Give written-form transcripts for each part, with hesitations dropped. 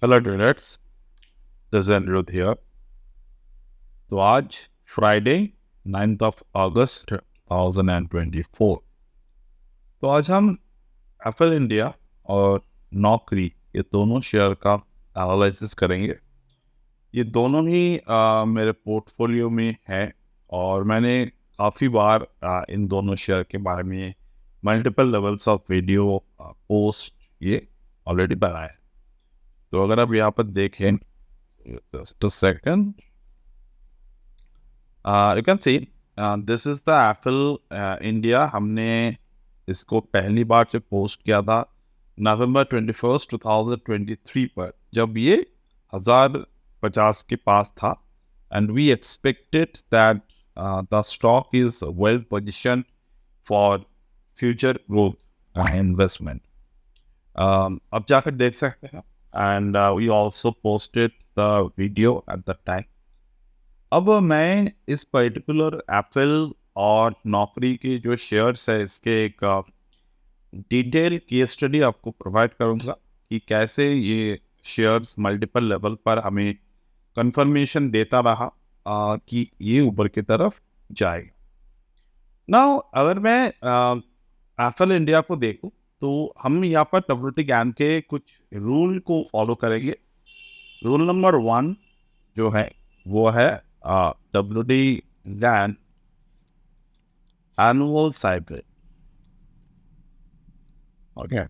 Hello traders, this is Aniruddh here. तो आज Friday 9th of अगस्त 2024। तो आज हम एप्पल इंडिया और नौकरी ये दोनों शेयर का एनालिसिस करेंगे। ये दोनों ही मेरे पोर्टफोलियो में है और मैंने काफ़ी बार इन दोनों शेयर के बारे में multiple levels of video post ये ऑलरेडी बनाए हैं। तो अगर आप यहाँ पर देखें, just a second, you can see this is the Apple India. हमने इसको पहली बार जब पोस्ट किया था नवंबर 21 2023 पर, जब ये 1050 के पास था। And we expected that the stock is well position for future growth investment. अब जाकर देख सकते हैं। And we also posted the video at the time. अब मैं इस पर्टिकुलर एप्पल और नौकरी के जो शेयर्स है इसके एक डिटेल केस स्टडी आपको प्रोवाइड करूंगा कि कैसे ये शेयर्स मल्टीपल लेवल पर हमें कंफर्मेशन देता रहा कि ये ऊपर की तरफ जाएगा। नाउ अगर मैं एप्पल इंडिया को देखूं तो हम यहाँ पर WT ज्ञान के कुछ रूल को फॉलो करेंगे। रूल नंबर 1 जो है वो है WT ज्ञान एनुअल साइकिल। ओके,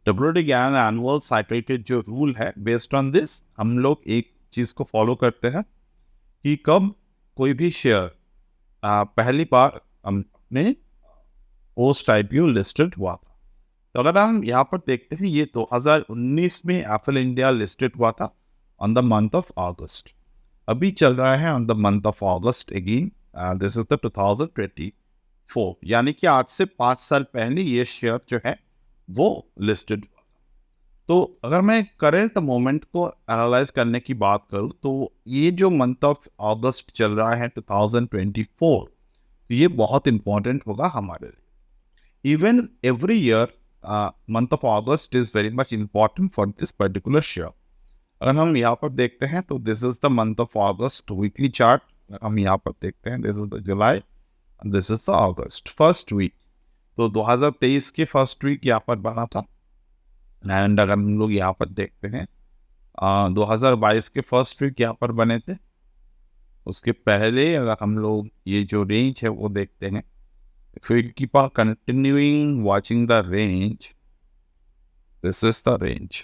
WT ज्ञान एनुअल साइकिल के जो रूल है, बेस्ड ऑन दिस हम लोग एक चीज को फॉलो करते हैं कि कब कोई भी शेयर पहली बार अपने पोस्ट IPO लिस्टेड हुआ था। तो अगर हम यहाँ पर देखते हैं, ये 2019 में एप्पल इंडिया लिस्टेड हुआ था ऑन द मंथ ऑफ अगस्त। अभी चल रहा है on the month of August again, this is the 2024, यानी कि आज से 5 साल पहले ये शेयर जो है वो लिस्टेड हुआ था। तो अगर मैं करेंट मोमेंट को एनालाइज करने की बात करूं तो ये जो मंथ ऑफ अगस्त चल रहा है 2024, तो ये बहुत इंपॉर्टेंट होगा हमारे लिए। Even every year month of August is very much important for this particular share. अगर हम यहाँ पर देखते हैं तो this is the month of August weekly chart. हम यहाँ पर देखते हैं, this is the July, this is the August first week. तो 2023 के फर्स्ट वीक यहाँ पर बना था। एंड अगर हम लोग यहाँ पर देखते हैं 2022 के फर्स्ट वीक यहाँ पर बने थे। उसके पहले अगर हम लोग ये जो रेंज है वो देखते हैं, if we keep on continuing watching the range, this is the range।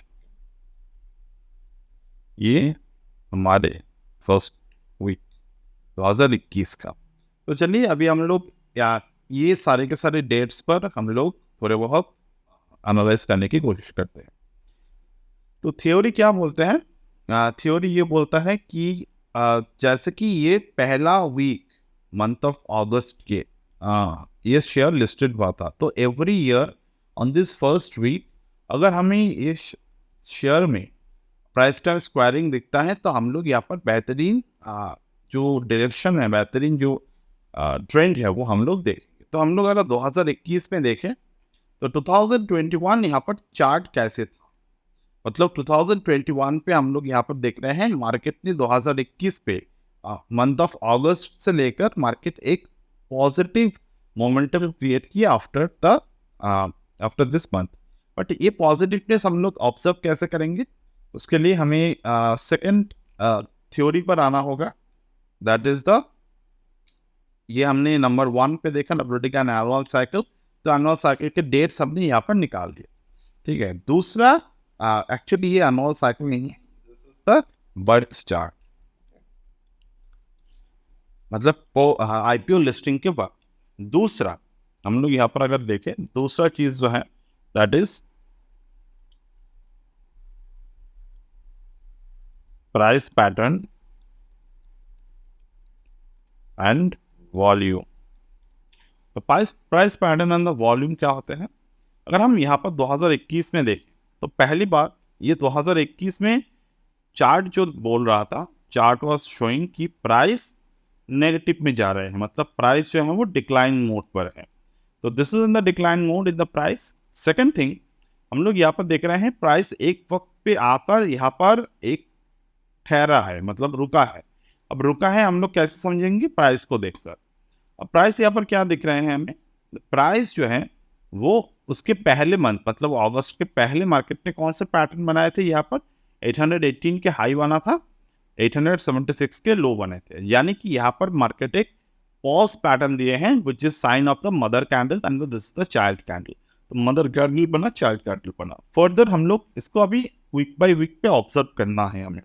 ये हमारे फर्स्ट वीक 2021 का। तो चलिए अभी हम लोग ये सारे के सारे डेट्स पर हम लोग थोड़े बहुत एनालाइज करने की कोशिश करते हैं। तो थ्योरी क्या बोलते हैं? थ्योरी ये बोलता है कि जैसे कि ये पहला वीक मंथ ऑफ अगस्त के ये शेयर लिस्टेड हुआ था, तो every year on this first week अगर हमें ये शेयर में प्राइस टाइम स्क्वायरिंग दिखता है तो हम लोग यहाँ पर बेहतरीन जो डायरेक्शन है, बेहतरीन जो ट्रेंड है वो हम लोग देखेंगे। तो हम लोग अगर 2021 में देखें तो 2021 यहाँ पर चार्ट कैसे था, मतलब 2021 पे हम लोग यहाँ पर देख रहे हैं मार्केट ने 2021 पे मंथ ऑफ अगस्त से लेकर मार्केट एक पॉजिटिव मोमेंटम क्रिएट किया आफ्टर दिस मंथ। बट ये पॉजिटिवनेस हम लोग ऑब्जर्व कैसे करेंगे, उसके लिए हमें सेकंड थ्योरी पर आना होगा। दैट इज द, ये हमने नंबर 1 पे देखा WT का एनुअल साइकिल। तो एनुअल साइकिल के डेट्स हमने यहाँ पर निकाल दिए, ठीक है। दूसरा, एक्चुअली ये एनुअल साइकिल नहीं है, this is the birth chart, मतलब IPO लिस्टिंग के बाद। दूसरा हम लोग यहाँ पर अगर देखें, दूसरा चीज जो है that is price pattern and volume. तो price pattern and the volume क्या होते हैं? अगर हम यहाँ पर 2021 में देखें तो पहली बार ये 2021 में चार्ट जो बोल रहा था, चार्ट वाज शोइंग कि प्राइस नेगेटिव में जा रहे हैं, मतलब प्राइस जो है वो डिक्लाइन मोड पर है। तो this is in the decline mode in the price. Second thing, हम लोग यहाँ पर देख रहे हैं प्राइस एक वक्त पे आकर यहाँ पर एक ठहरा है, मतलब रुका है। अब रुका है हम लोग कैसे समझेंगे? प्राइस को देखकर। अब प्राइस यहाँ पर क्या दिख रहे हैं हमें? प्राइस जो है वो उसके पहले मंथ, मतलब अगस्त के पहले मार्केट ने कौन से पैटर्न बनाए थे? यहाँ पर 818 के हाई बना था, 876 के लो बने थे, यानी कि यहाँ पर मार्केट एक पॉज पैटर्न दिए हैं which is sine of the mother candle and this the child candle. तो मदर कैंडल बना, चाइल्ड कैंडल बना। फर्दर हम लोग इसको अभी वीक बाय वीक पे ऑब्जर्व करना है हमें।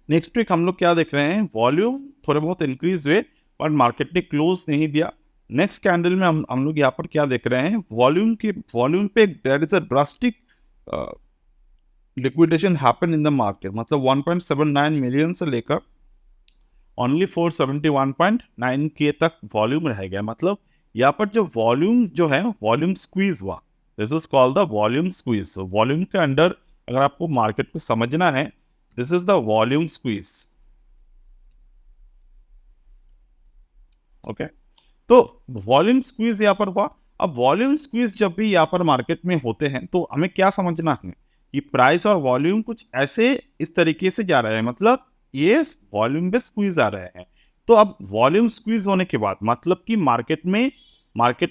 नेक्स्ट वीक हम लोग क्या देख रहे हैं? वॉल्यूम थोड़े बहुत इंक्रीज हुए पर मार्केट ने क्लोज नहीं दिया। नेक्स्ट कैंडल में हम लोग यहाँ पर क्या देख रहे हैं? वॉल्यूम पे there is a drastic liquidation happen in the market, मतलब 1.79 मिलियन से लेकर ओनली 471.9 के तक वॉल्यूम रह गया। मतलब यहाँ पर जो वॉल्यूम जो है वॉल्यूम स्क्वीज हुआ, this is called the volume squeeze. Volume के अंडर अगर आपको मार्केट को समझना है, this is the volume squeeze. Okay, तो वॉल्यूम स्क्वीज यहाँ पर हुआ। अब वॉल्यूम स्क्वीज जब भी यहाँ पर मार्केट में होते हैं तो हमें क्या समझना है कि प्राइस और वॉल्यूम कुछ ऐसे इस तरीके से जा रहे हैं, मतलब ये वॉल्यूम पे स्क्वीज आ रहे हैं। तो अब वॉल्यूम स्क्वीज होने के बाद मतलब कि मार्केट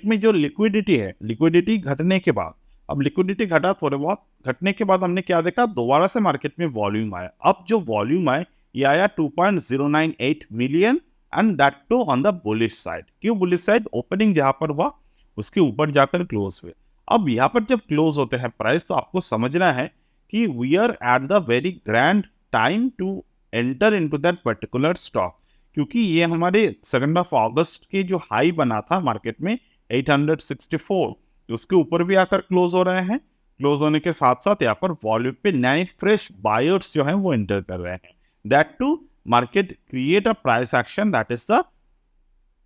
में जो लिक्विडिटी है, लिक्विडिटी घटने के बाद, अब लिक्विडिटी घटा, थोड़े बहुत घटने के बाद हमने क्या देखा? दोबारा से मार्केट में वॉल्यूम आया। अब जो वॉल्यूम आया ये आया 2.098 million and that to on the bullish side. क्यों बुलिश साइड? ओपनिंग जहां पर हुआ उसके ऊपर जाकर क्लोज हुए। अब यहाँ पर जब क्लोज होते हैं प्राइस तो आपको समझना है कि we are at the very grand time to enter into that particular stock, क्योंकि ये हमारे 2 अगस्त के जो हाई बना था मार्केट में 864, उसके ऊपर भी आकर क्लोज हो रहे हैं। क्लोज होने के साथ साथ यहाँ पर वॉल्यूम पे नए फ्रेश बायर्स जो हैं वो एंटर कर रहे हैं। That to market create a price action that is the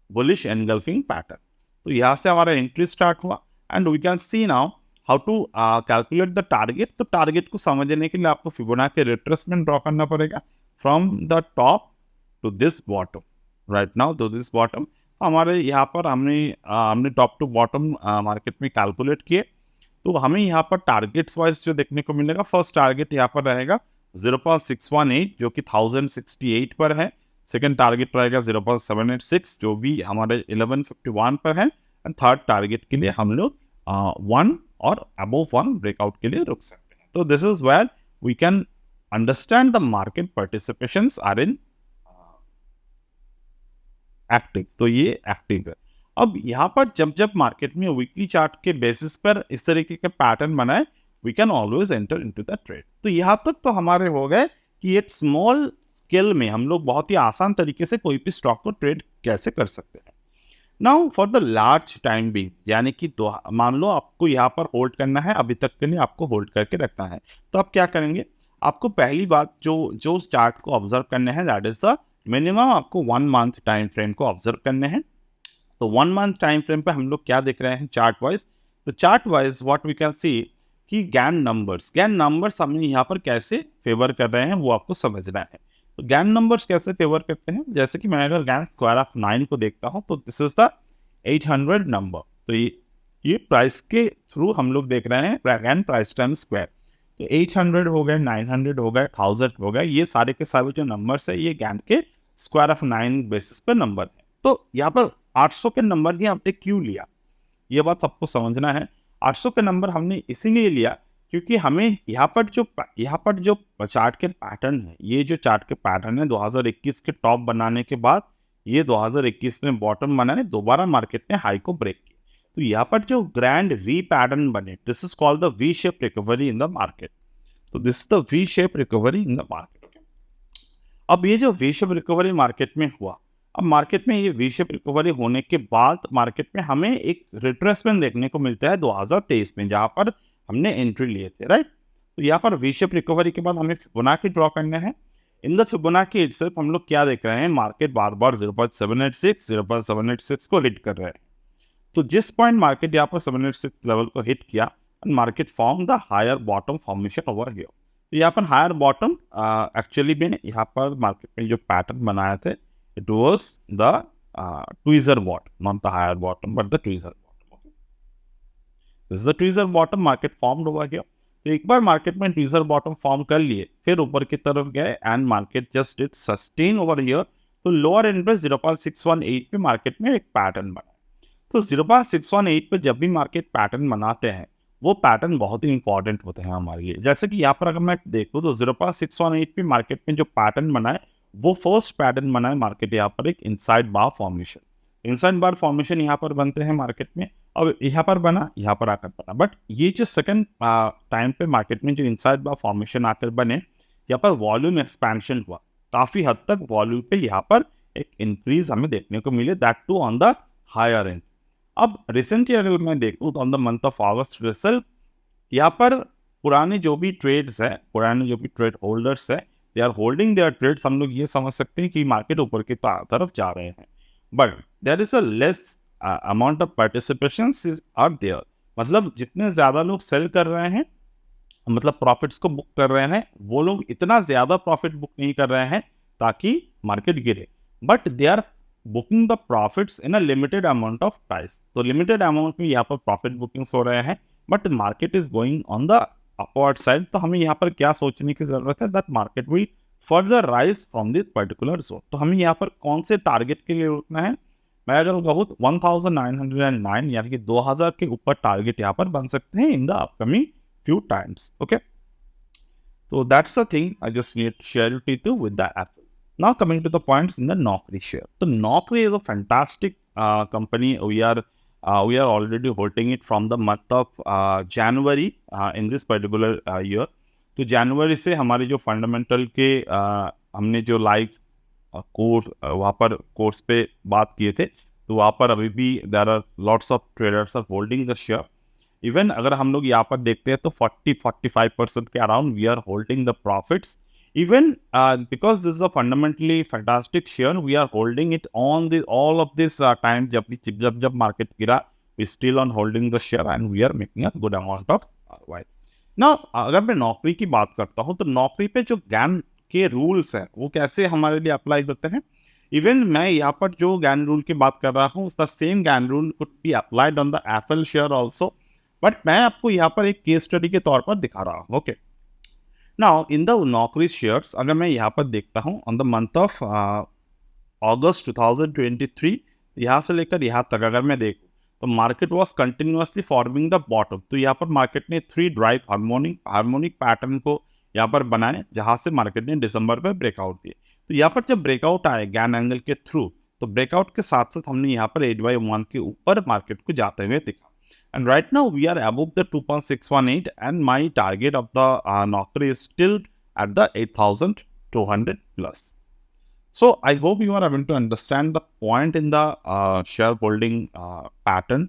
bullish engulfing pattern. तो यहाँ से हमारा एंट्री स्टार्ट हुआ and we can see now how to calculate the target. तो टारगेट को समझने के लिए आपको फिबोनाची रिट्रेसमेंट ड्रॉ करना पड़ेगा from the top to this bottom, right now to this bottom. हमारे यहाँ पर हमने टॉप टू बॉटम मार्केट में कैलकुलेट किए। तो हमें यहाँ पर टारगेट्स वाइज जो देखने को मिलेगा, फर्स्ट टारगेट यहाँ पर रहेगा 0.618 जो कि 1068 पर है। सेकंड टारगेट रहेगा 0.786 जो भी हमारे 1151 पर है। एंड थर्ड टारगेट के लिए हम लोग 1 और अबोव 1 ब्रेकआउट के लिए रुक सकते हैं। तो this is where we can understand the market participations are in active. तो ये एक्टिव है। अब यहाँ पर जब मार्केट में वीकली चार्ट के बेसिस पर इस तरीके के पैटर्न बनाए, we can always enter into the trade. तो यहाँ तक तो हमारे हो गए कि एक स्मॉल स्केल में हम लोग बहुत ही आसान तरीके से कोई भी स्टॉक को ट्रेड कैसे कर सकते हैं। Now for the large time being, यानी कि मान लो आपको यहाँ पर होल्ड करना है, अभी तक के लिए आपको होल्ड करके रखना है, तो आप क्या करेंगे? आपको पहली बात जो चार्ट को ऑब्जर्व करने हैं दैट इज द मिनिमम आपको 1 मंथ टाइम फ्रेम को ऑब्जर्व करने हैं। तो 1 मंथ टाइम फ्रेम पे हम लोग क्या देख रहे हैं चार्ट वाइज? तो chart wise what we can see कि गैन नंबर्स हमें यहाँ पर कैसे फेवर कर रहे हैं वो आपको समझना है। तो गैन नंबर्स कैसे फेवर करते हैं? जैसे कि मैं अगर गैन स्क्वायर ऑफ 9 को देखता हूँ तो दिस इज द 800 नंबर। तो ये प्राइस के थ्रू हम लोग देख रहे हैं गैन प्राइस टाइम स्क्वायर। तो 800 हो गए, 900 हो गए, 1000 हो गए, ये सारे के सारे जो नंबर्स है ये गैन के स्क्वायर ऑफ 9 बेसिस पर नंबर है। तो यहाँ पर 800 के नंबर ही आपने क्यों लिया, ये बात सबको समझना है। 800 के नंबर हमने इसीलिए लिया क्योंकि हमें यहाँ पर जो चार्ट के पैटर्न है, ये जो चार्ट के पैटर्न है 2021 के टॉप बनाने के बाद ये 2021 में बॉटम बनाने, दोबारा मार्केट ने हाई को ब्रेक किया। तो यहाँ पर जो ग्रैंड वी पैटर्न बने, this is called the V shape recovery in the market. तो this is the V shape recovery in the market. अब ये जो वी शेप रिकवरी मार्केट में हुआ, अब मार्केट में ये वी शेप रिकवरी होने के बाद मार्केट में हमें एक रिट्रेसमेंट देखने को मिलता है 2023 में, जहां पर हमने एंट्री लिए थे, राइट। तो यहाँ पर वी शेप रिकवरी के बाद हमें फिबोनाची ड्रॉ करने हैं। इन द फिबोनाची इटसेल्फ हम लोग क्या देख रहे हैं? मार्केट बार बार 0.786 को हिट कर रहे हैं। तो जिस पॉइंट मार्केट यहाँ पर 786 लेवल को हिट किया, market form the higher bottom formation over here. तो यहाँ पर हायर बॉटम एक्चुअली में यहाँ पर मार्केट में जो पैटर्न बनाए थे, it was the tweezer bottom, not the higher bottom but the tweezer bottom. Okay. This the treasure bottom market form हुआ गया। तो एक बार मार्केट में ट्रीजर बॉटम फॉर्म कर लिए, फिर ऊपर की तरफ गए and market just did sustain over here. तो लोअर एंड पे 0.618 पे मार्केट में एक पैटर्न बना। तो 0.618 पे जब भी मार्केट पैटर्न बनाते हैं, वो पैटर्न बहुत ही इंपॉर्टेंट होते हैं हमारे लिए। जैसे कि यहाँ पर अगर मैं देखूँ तो 0.618 पे मार्केट में जो पैटर्न बना है, वो फर्स्ट पैटर्न बना है मार्केट यहाँ पर एक इनसाइड बार फॉर्मेशन। इनसाइड बार फॉर्मेशन यहाँ पर बनते हैं मार्केट में, और यहाँ पर बना, यहाँ पर आकर बना। बट ये जो सेकंड टाइम पे मार्केट में जो इनसाइड बार फॉर्मेशन आकर बने, यहाँ पर वॉल्यूम एक्सपेंशन हुआ, काफी हद तक वॉल्यूम पे यहाँ पर एक इंक्रीज हमें देखने को मिले, that to on the higher end. अब रिसेंटली अगर मैं देखूँ तो on the month of August result, यहाँ पर पुराने जो भी ट्रेड्स है, पुराने जो भी ट्रेड होल्डर्स है, they are holding their trades. हम लोग ये समझ सकते हैं कि मार्केट ऊपर की तरफ जा रहे हैं, but there is a less amount of participation are there. मतलब जितने ज्यादा लोग सेल कर रहे हैं, मतलब प्रॉफिट्स को बुक कर रहे हैं, वो लोग इतना ज्यादा प्रॉफिट बुक नहीं कर रहे हैं ताकि मार्केट गिरे, but they are booking the profits in a limited amount of price. तो लिमिटेड अमाउंट में यहाँ पर प्रॉफिट बुकिंग्स हो रहे हैं, but market is going on the upward side. तो हमें यहाँ पर क्या सोचने की जरूरत है, that market will further rise from this particular zone. तो हमें यहाँ पर कौन से टारगेट के लिए रुकना है, मैं अगर कहूँ 1909 यानी कि 2000 के ऊपर टारगेट यहाँ पर बन सकते हैं in the upcoming few times. Okay, so that's the thing I just need to share it with you with the Apple. Now coming to the points in the Naukri share. So Naukri is a fantastic company. We are already holding it from the month of January in this particular year. तो जनवरी से हमारे जो fundamental के हमने जो live course वहाँ पर course पे बात किए थे, तो वहाँ पर अभी भी there are lots of traders are holding the share. Even अगर हम लोग यहाँ पर देखते हैं तो 40-45% के around we are holding the profits. Even because this is a fundamentally fantastic share, we are holding it on this all of this time. जब मार्केट गिरा, we still on holding the share and we are making a good amount of ROI। ना अगर मैं नौकरी की बात करता हूँ, तो नौकरी पे जो ज्ञान के रूल्स हैं वो कैसे हमारे लिए अप्लाई करते हैं। इवन मैं यहाँ पर जो ज्ञान रूल की बात कर रहा हूँ, द सेम ज्ञान rule could be applied on the Apple share also, but मैं आपको यहाँ पर एक केस स्टडी के तौर पर दिखा रहा हूँ। ओके, नाउ इन द नौकरी शेयर्स अगर मैं यहाँ पर देखता हूँ ऑन द मंथ ऑफ अगस्त 2023, यहाँ से लेकर यहाँ तक अगर मैं देखूँ तो market was continuously forming the bottom. तो यहाँ पर मार्केट ने 3 ड्राइव हार्मोनिक पैटर्न को यहाँ पर बनाए, जहाँ से मार्केट ने दिसंबर में ब्रेकआउट दिए। तो यहाँ पर जब ब्रेकआउट आए ज्ञान एंगल के थ्रू, तो ब्रेकआउट के साथ साथ हमने यहाँ पर 8/1 के ऊपर मार्केट को जाते हुए दिखा। And right now we are above the 2.618 and my target of the Naukri is still at the 8,200 plus. So I hope you are able to understand the point in the shareholding pattern.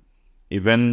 Even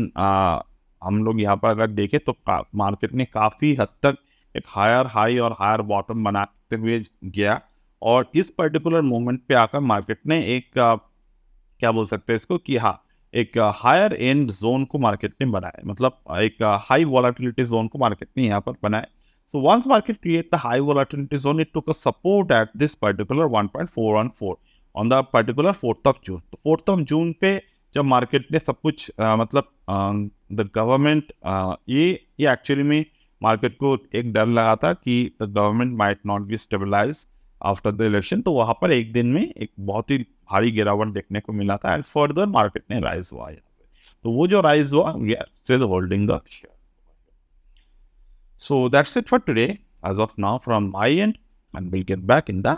हम लोग यहाँ पर अगर देखें तो market ने काफ़ी हद तक एक हायर हाई और हायर बॉटम बनाते हुए गया, और इस पर्टिकुलर मोमेंट पे आकर मार्केट ने एक क्या बोल सकते हैं इसको कि हाँ, एक हायर एंड जोन को मार्केट ने बनाया, मतलब एक हाई वॉलेटिलिटी जोन को मार्केट ने यहाँ पर बनाया। So once market create the high volatility zone, it took a support at this particular 1.414 on the particular 4th of June. तो 4th ऑफ जून पे जब मार्केट ने सब कुछ मतलब द गवर्नमेंट ये एक्चुअली में मार्केट को एक डर लगा था कि the government might not be stabilize after the election, तो वहाँ पर एक दिन में एक बहुत ही भारी गिरावट देखने को मिला था एंड फर्दर मार्केट ने राइज हुआ यहाँ से। तो वो जो राइज हुआ, we are still holding the share. So that's it for today as of now from my end, and will get back in the